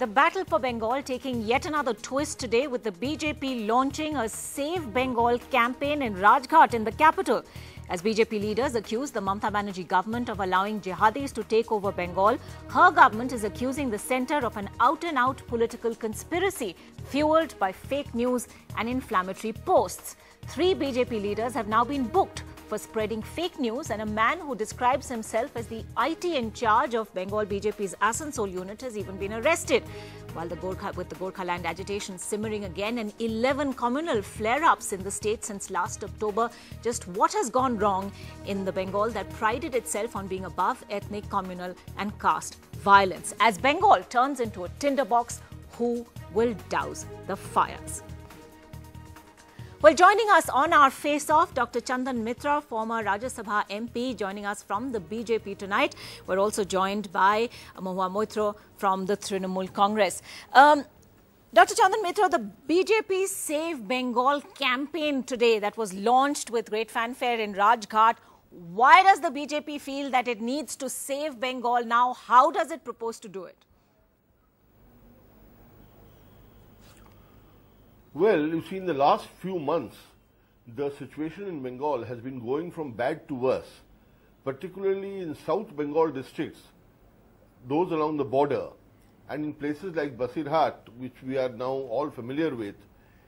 The battle for Bengal taking yet another twist today with the BJP launching a Save Bengal campaign in Rajghat in the capital. As BJP leaders accuse the Mamata Banerjee government of allowing jihadis to take over Bengal, her government is accusing the centre of an out-and-out political conspiracy fuelled by fake news and inflammatory posts. 3 BJP leaders have now been booked for spreading fake news, and a man who describes himself as the IT in charge of Bengal BJP's Asansol unit has even been arrested. While with the Gorkhaland agitation simmering again and 11 communal flare-ups in the state since last October, just what has gone wrong in the Bengal that prided itself on being above ethnic, communal and caste violence? As Bengal turns into a tinderbox, who will douse the fires? Well, joining us on our face-off, Dr. Chandan Mitra, former Rajya Sabha MP, joining us from the BJP tonight. We're also joined by Mamata Banerjee from the Trinamool Congress. Dr. Chandan Mitra, the BJP Save Bengal campaign today that was launched with great fanfare in Rajghat, why does the BJP feel that it needs to save Bengal now? How does it propose to do it? Well, you see, in the last few months, the situation in Bengal has been going from bad to worse, particularly in South Bengal districts, those along the border, and in places like Basirhat, which we are now all familiar with.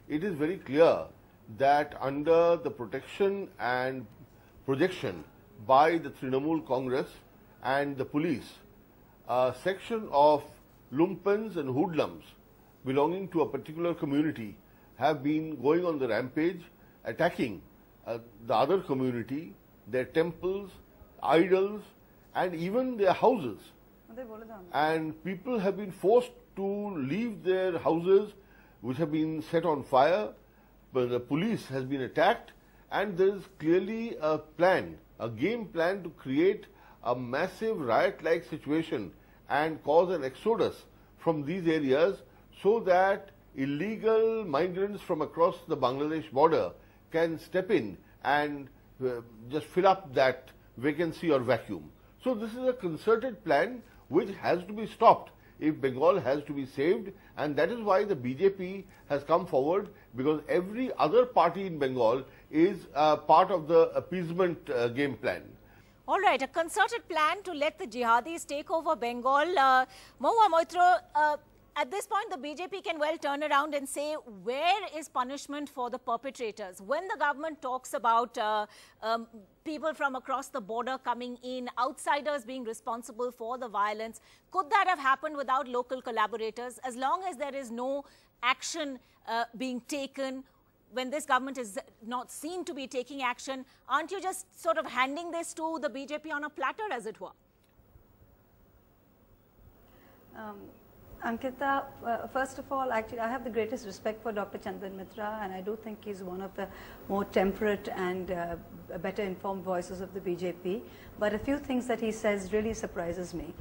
It is very clear that under the protection and projection by the Trinamool Congress and the police, a section of lumpens and hoodlums belonging to a particular community have been going on the rampage, attacking the other community, their temples, idols, and even their houses. And people have been forced to leave their houses, which have been set on fire. But the police has been attacked, and there is clearly a plan, a game plan to create a massive riot-like situation and cause an exodus from these areas so that illegal migrants from across the Bangladesh border can step in and just fill up that vacancy or vacuum. So this is a concerted plan which has to be stopped if Bengal has to be saved, and that is why the BJP has come forward, because every other party in Bengal is part of the appeasement game plan. All right, a concerted plan to let the jihadis take over Bengal. Mamata Banerjee, at this point, the BJP can well turn around and say, where is punishment for the perpetrators? When the government talks about people from across the border coming in, outsiders being responsible for the violence, could that have happened without local collaborators? As long as there is no action being taken, when this government is not seen to be taking action, aren't you just sort of handing this to the BJP on a platter, as it were? Ankita, first of all, actually, I have the greatest respect for Dr. Chandan Mitra, and I do think he's one of the more temperate and better informed voices of the BJP. But a few things that he says really surprises me.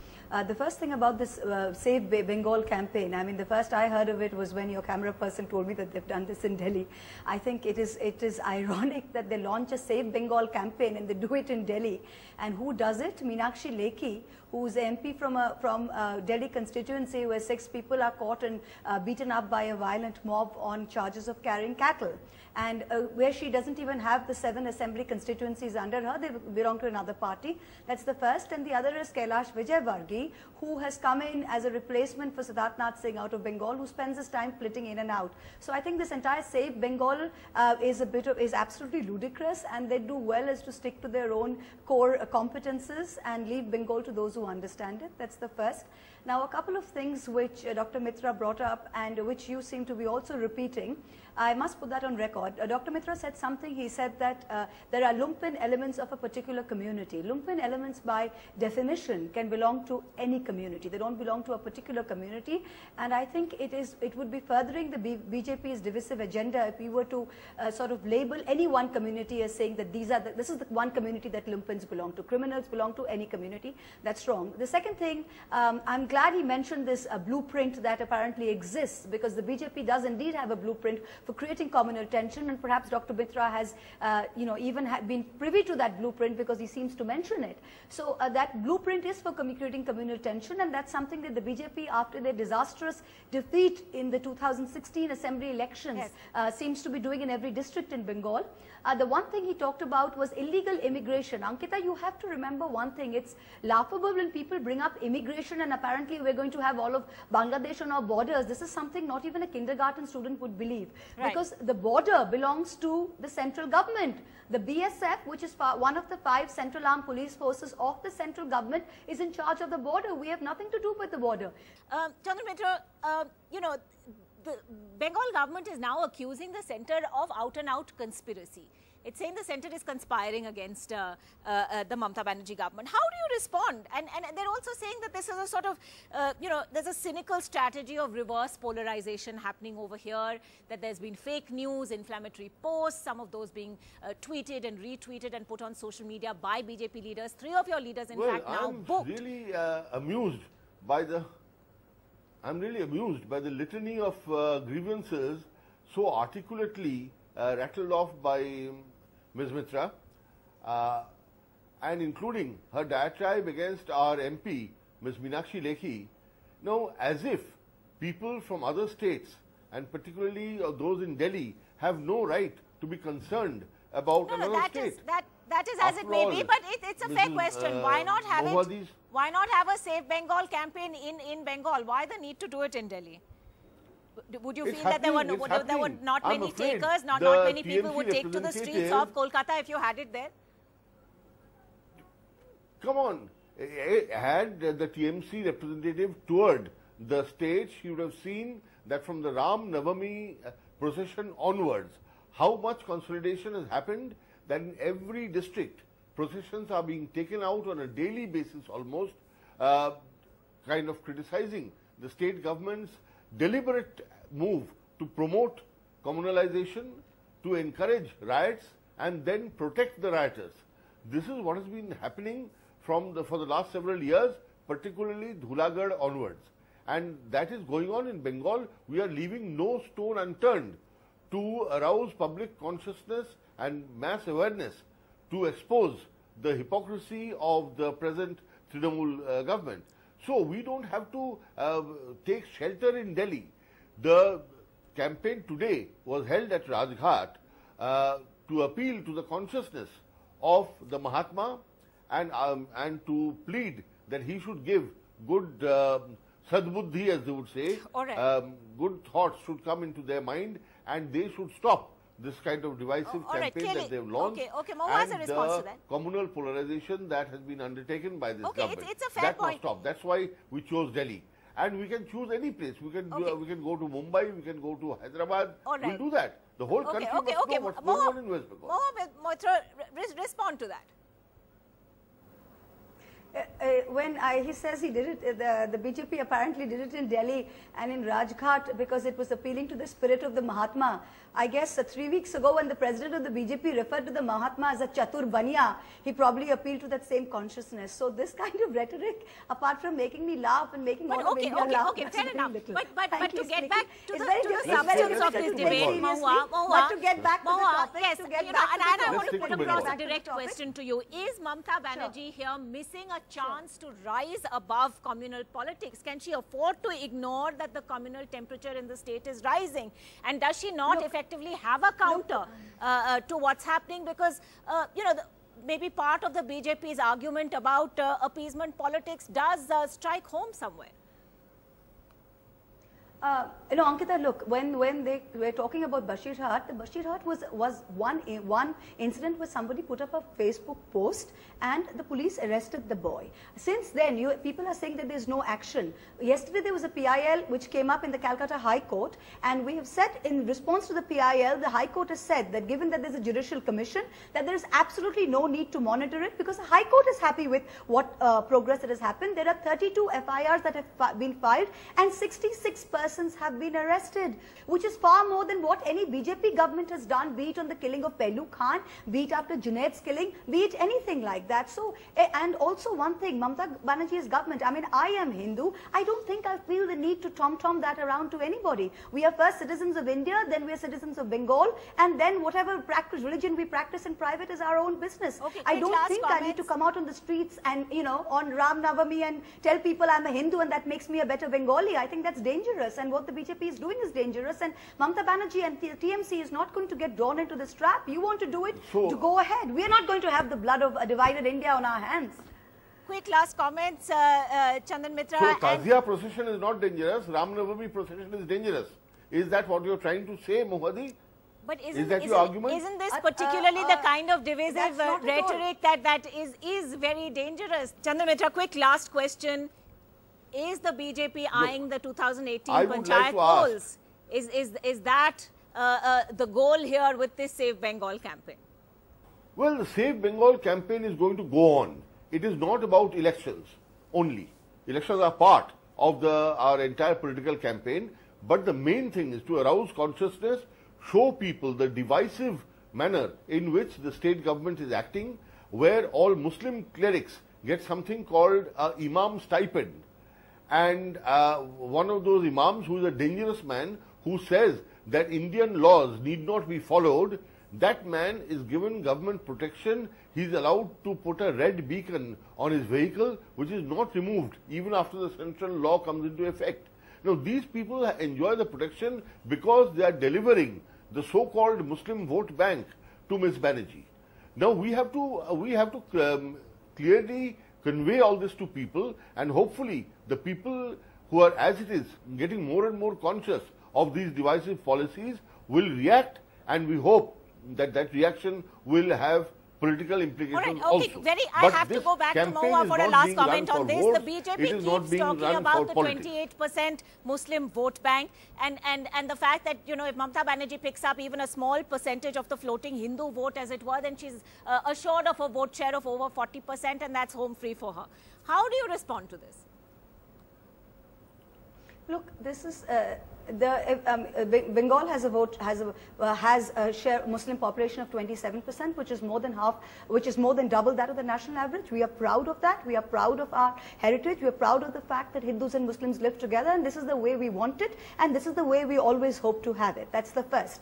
The first thing about this Save Bengal campaign, I mean, the first I heard of it was when your camera person told me that they've done this in Delhi. I think it is ironic that they launch a Save Bengal campaign and they do it in Delhi. And who does it? Meenakshi Lekhi, who's MP from Delhi constituency, where 6 people are caught and beaten up by a violent mob on charges of carrying cattle. And where she doesn't even have the 7 assembly constituencies under her, they belong to another party. That's the first. And the other is Kailash Vijayvargi, who has come in as a replacement for Siddharth Singh out of Bengal, who spends his time flitting in and out. So I think this entire Save Bengal is absolutely ludicrous, and they do well as to stick to their own core competences and leave Bengal to those who understand it. That's the first. Now, a couple of things which Dr. Mitra brought up and which you seem to be also repeating, I must put that on record. Dr. Mitra said something. He said that there are lumpen elements of a particular community. Lumpen elements by definition can belong to any community. They don't belong to a particular community. And I think it would be furthering the BJP's divisive agenda if we were to sort of label any one community as saying that this is the one community that lumpens belong to. Criminals belong to any community. That's wrong. The second thing, I'm glad he mentioned this blueprint that apparently exists, because the BJP does indeed have a blueprint for creating communal tension, and perhaps Dr. Mitra has, even been privy to that blueprint because he seems to mention it. So that blueprint is for creating communal tension, and that's something that the BJP, after their disastrous defeat in the 2016 assembly elections, seems to be doing in every district in Bengal. The one thing he talked about was illegal immigration. Ankita, you have to remember one thing. It's laughable when people bring up immigration and apparently we're going to have all of Bangladesh on our borders. This is something not even a kindergarten student would believe. Right. Because the border belongs to the central government. The BSF, which is one of the 5 central armed police forces of the central government, is in charge of the border. We have nothing to do with the border. Chandra Mitra, the Bengal government is now accusing the centre of out-and-out conspiracy. It's saying the centre is conspiring against the Mamata Banerjee government. How do you respond? And they're also saying that this is a sort of, there's a cynical strategy of reverse polarization happening over here, that there's been fake news, inflammatory posts, some of those being tweeted and retweeted and put on social media by BJP leaders. 3 of your leaders, in fact, now booked. I'm really amused by the... I'm really amused by the litany of grievances so articulately rattled off by Ms. Mitra, and including her diatribe against our MP, Ms. Meenakshi Lekhi. Now, as if people from other states, and particularly those in Delhi, have no right to be concerned about another state. That is as it may be, but it's a fair question. Why not have it? Why not have a Save Bengal campaign in Bengal? Why the need to do it in Delhi? Would you feel that there were not many takers, not many people would take to the streets of Kolkata if you had it there? Come on, had the TMC representative toured the state, she would have seen that from the Ram Navami procession onwards, how much consolidation has happened, that in every district, processions are being taken out on a daily basis almost, kind of criticizing the state government's deliberate move to promote communalization, to encourage riots and then protect the rioters. This is what has been happening for the last several years, particularly Dhulagarh onwards. And that is going on in Bengal. We are leaving no stone unturned to arouse public consciousness and mass awareness, to expose the hypocrisy of the present Trinamool government. So we don't have to take shelter in Delhi. The campaign today was held at Rajghat to appeal to the consciousness of the Mahatma and to plead that he should give good sadbuddhi, as they would say. Good thoughts should come into their mind, and they should stop this kind of divisive campaign that they've launched, and the communal polarization that has been undertaken by this government. It's a fair point. Must stop. That's why we chose Delhi. And we can choose any place. We can we can go to Mumbai, we can go to Hyderabad. We'll do that. The whole country must know what's going on in West Bengal. Mohit, respond to that. When he says he did it, the BJP apparently did it in Delhi and in Rajghat because it was appealing to the spirit of the Mahatma. I guess 3 weeks ago when the president of the BJP referred to the Mahatma as a Chatur Baniya, he probably appealed to that same consciousness. So this kind of rhetoric, apart from making me laugh and making all of India laugh, fair enough. But to get back to the substance of this debate, but to get back to the topic, yes, and I want to put across a direct question to you. Is Mamata Banerjee here missing a chance to rise above communal politics? Can she afford to ignore that the communal temperature in the state is rising? And does she not effectively have a counter to what's happening? Because, maybe part of the BJP's argument about appeasement politics does strike home somewhere. Ankita, look, when they were talking about Bashir Hart, the Bashir Hart was one incident where somebody put up a Facebook post and the police arrested the boy. Since then, people are saying that there's no action. Yesterday, there was a PIL which came up in the Calcutta High Court, and we have said in response to the PIL, the High Court has said that given that there's a judicial commission, that there is absolutely no need to monitor it because the High Court is happy with what progress that has happened. There are 32 FIRs that have been filed, and 66% persons have been arrested, which is far more than what any BJP government has done, be it on the killing of Pehlu Khan, be it after Junaid's killing, be it anything like that. So, and also one thing, Mamata Banerjee's government, I mean, I am Hindu. I don't think I feel the need to tom-tom that around to anybody. We are first citizens of India, then we are citizens of Bengal, and then whatever religion we practice in private is our own business. Okay, I don't think I need to come out on the streets and, you know, on Ram Navami and tell people I'm a Hindu and that makes me a better Bengali. I think that's dangerous, and what the BJP is doing is dangerous, and Mamata Banerjee and TMC is not going to get drawn into this trap. You want to do it, to go ahead. We are not going to have the blood of a divided India on our hands. Quick last comments, Chandan Mitra. So, Tazia procession is not dangerous, Ram Navami procession is dangerous. Is that what you're trying to say, Mohadi? But is that your argument? Isn't this particularly the kind of divisive rhetoric that is very dangerous? Chandan Mitra, quick last question. Is the BJP eyeing the 2018 Panchayat polls? Is that the goal here with this Save Bengal campaign? Well, the Save Bengal campaign is going to go on. It is not about elections only. Elections are part of our entire political campaign, but the main thing is to arouse consciousness, show people the divisive manner in which the state government is acting, where all Muslim clerics get something called imam stipend. And one of those imams, who is a dangerous man, who says that Indian laws need not be followed, that man is given government protection. He is allowed to put a red beacon on his vehicle, which is not removed even after the central law comes into effect. Now, these people enjoy the protection because they are delivering the so-called Muslim vote bank to Ms. Banerjee. Now, we have to clearly convey all this to people, and hopefully the people who are, as it is, getting more and more conscious of these divisive policies will react, and we hope that that reaction will have political implications also. I have to go back to Moa for a last comment on this. The BJP keeps talking about the 28% Muslim vote bank, and the fact that, you know, if Mamata Banerjee picks up even a small percentage of the floating Hindu vote, as it were, then she's assured of a vote share of over 40%, and that's home free for her. How do you respond to this? Look, this is Bengal has a share Muslim population of 27%, which is more than half, which is more than double that of the national average. We are proud of that. We are proud of our heritage. We are proud of the fact that Hindus and Muslims live together, and this is the way we want it, and this is the way we always hope to have it. That's the first.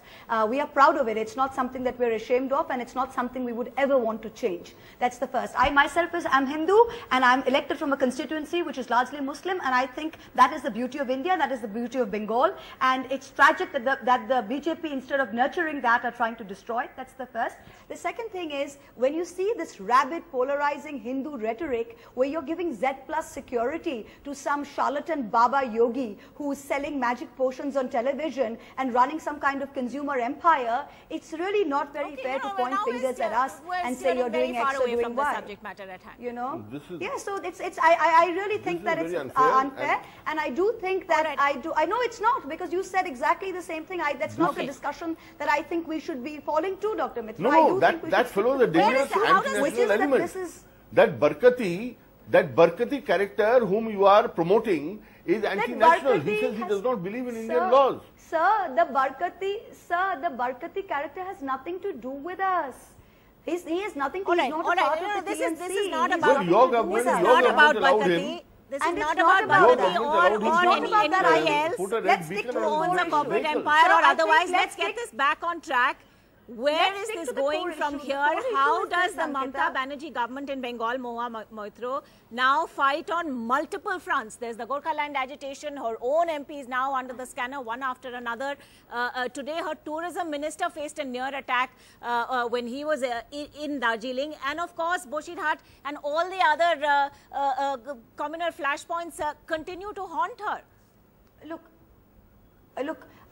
We are proud of it. It's not something that we're ashamed of, and it's not something we would ever want to change. That's the first. I myself am Hindu, and I'm elected from a constituency which is largely Muslim, and I think that is the beauty of India. That is the beauty of Bengal. And it's tragic that the BJP, instead of nurturing that, are trying to destroy it. That's the first. The second thing is, when you see this rabid, polarizing Hindu rhetoric, where you're giving Z plus security to some charlatan Baba yogi who is selling magic potions on television and running some kind of consumer empire, it's really not very fair to point fingers at us and say you're doing X or doing Y. Subject matter at hand. You know? Yeah, so I really think that it's unfair, and I do think that I know it's not, because you said exactly the same thing. That's not the discussion that I think we should be falling to, Dr. Mitra. No, that follows a dangerous anti-national element. That Barkati character whom you are promoting is anti-national. He says he does not believe in Indian laws. Sir, the Barkati character has nothing to do with us. He has nothing to do. He's not a part of the TNC. This is not about Barkati. This is not about Bharati or anybody else. Let's stick to owns a corporate empire or otherwise. Let's get this back on track. Where is this going from here? How does the Mamata Banerjee government in Bengal, Moha Moitro, now fight on multiple fronts? There's the Gorkha land agitation. Her own MP is now under the scanner, one after another. Today, her tourism minister faced a near attack when he was in Darjeeling. And of course, Boshirhat and all the other communal flashpoints continue to haunt her. Look,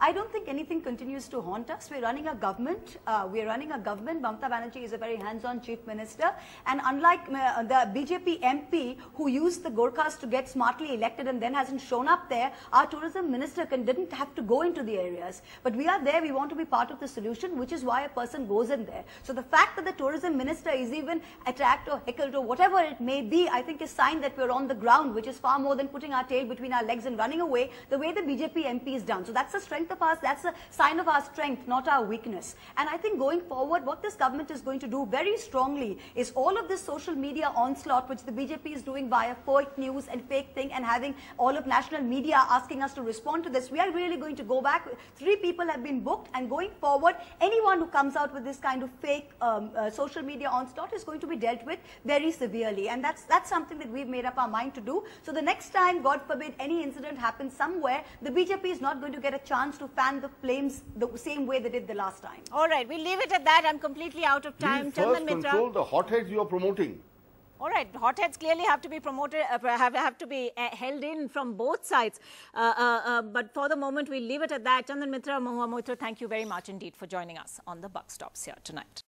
I don't think anything continues to haunt us. We're running a government. Mamata Banerjee is a very hands-on chief minister. And unlike the BJP MP who used the Gorkhas to get smartly elected and then hasn't shown up there, our tourism minister didn't have to go into the areas. But we are there. We want to be part of the solution, which is why a person goes in there. So the fact that the tourism minister is even attacked or heckled or whatever it may be, I think is sign that we're on the ground, which is far more than putting our tail between our legs and running away the way the BJP MP is done. So that's the strength of ours. That's a sign of our strength, not our weakness. And I think going forward, what this government is going to do very strongly is all of this social media onslaught, which the BJP is doing via fake news and fake thing and having all of national media asking us to respond to this. We are really going to go back. 3 people have been booked, and going forward, anyone who comes out with this kind of fake social media onslaught is going to be dealt with very severely. And that's something that we've made up our mind to do. So the next time, God forbid, any incident happens somewhere, the BJP is not going to get a chance to fan the flames the same way they did the last time. All right, we'll leave it at that. I'm completely out of time. Please first control the hotheads you are promoting. All right, hotheads clearly have to be promoted, have to be held in from both sides. But for the moment, we'll leave it at that. Chandan Mitra, Mahua Moitra, thank you very much indeed for joining us on the Buck Stops here tonight.